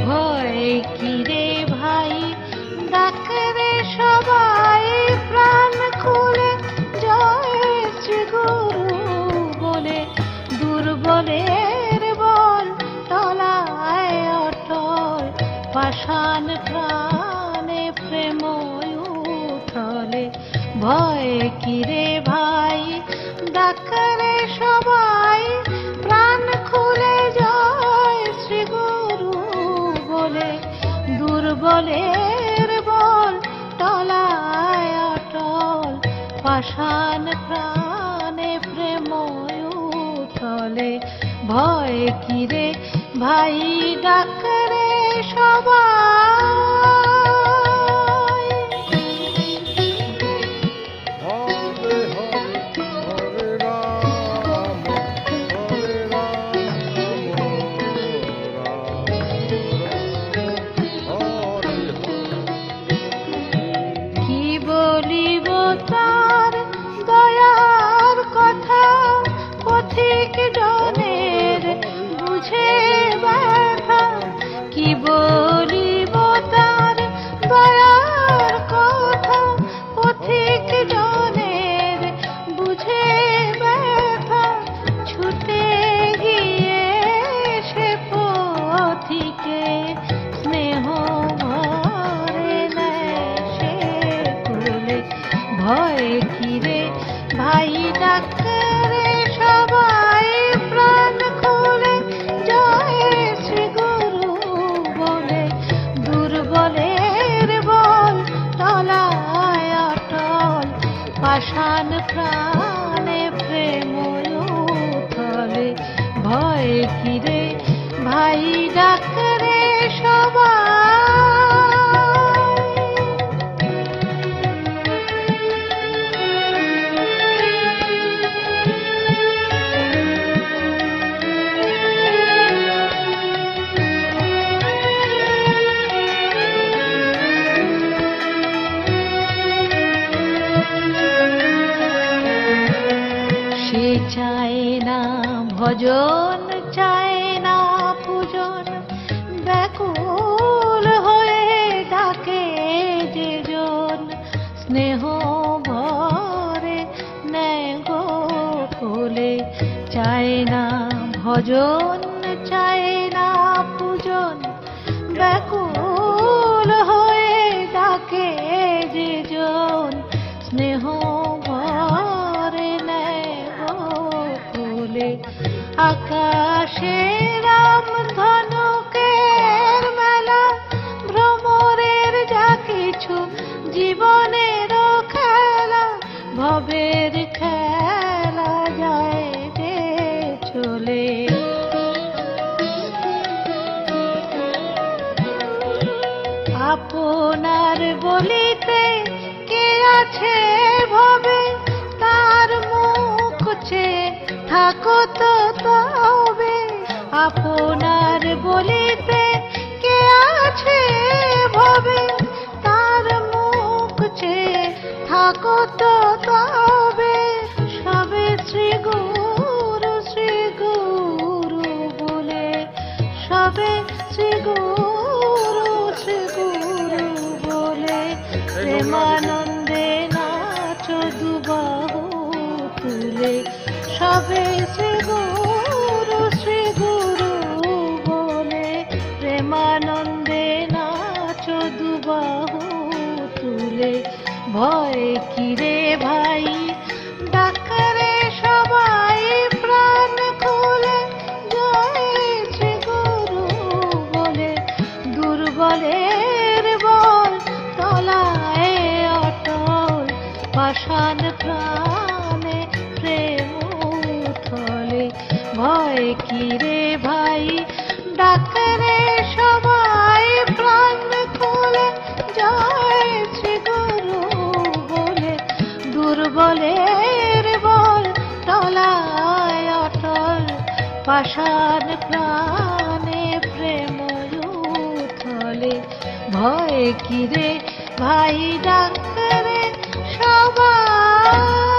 ভয় কিরে ভাই ডাকরে সবাই প্রাণ খুলে জয় শ্রী গুরু বলে দুর্বলের বল তলায় অটল পাষাণ প্রাণে প্রেম উঠলে ভয় কিরে ভাই ডাকরে সবাই প্রাণ খুলে জয় শ্রী গুরু বলে দুর্বলের বল তলায় অটল পাষাণ প্রাণে প্রেম উঠলে ভয় কিরে ভাই ডাকরে সবাই। বলিব তার দয়ার কথা পথিক জনের বুঝে ব্যথা কি বলিব তার দয়ার কথা পথিক জনের বুঝে ব্যথা ছুটে গিয়ে সে পথিকে স্নেহ ভয় কিরে ভাই ডাকরে সবাই প্রাণ খুলে জয় শ্রী গুরু বলে দুর্বলের বল তলায় অটল পাষাণ প্রাণে প্রেম উঠলে ভয় কিরে ভাই ডাকরে সবাই। সে চায় না ভজন চায় না পূজন ব্যাকুল হয়ে ডাকে যে জন স্নেহ ভরে নেয় গো কোলে চায় না ভজন চায় না পূজন ব্যাকুল হয়ে ডাকে যে জন স্নেহ আকাশে রাম ধনুকের মেলা ভ্রমরের যা কিছু জীবনের খেলা ভবের খেলা যায় যে চলে আপনার বলিতে কে আছে ভবে তার মুখ চেয়ে থাকো তো তবে আপনার বলিতে কে আছে ভবে তার মুখ চেয়ে থাকো তো তবে সবে শ্রী গুরু বলে সবে শ্রী গুরু বলে প্রেমানন্দে নাচো দুবাহু তুলে সবে শ্রী গুরু বলে প্রেমানন্দে নাচো দুবাহু তুলে ভয় কিরে ভাই ডাকরে সবাই প্রাণ খুলে জয় শ্রী গুরু বলে দুর্বলের বল তলায় অটল পাষাণ প্রাণে প্রেম উঠলে ভয় কিরে ভাই ডাকরে সবাই প্রাণ খুলে জয় শ্রী গুরু বলে দুর্বলের বল তলায় পাষাণ প্রাণে প্রেম উথলে ভয় কি রে ভাই ডাকরে সবাই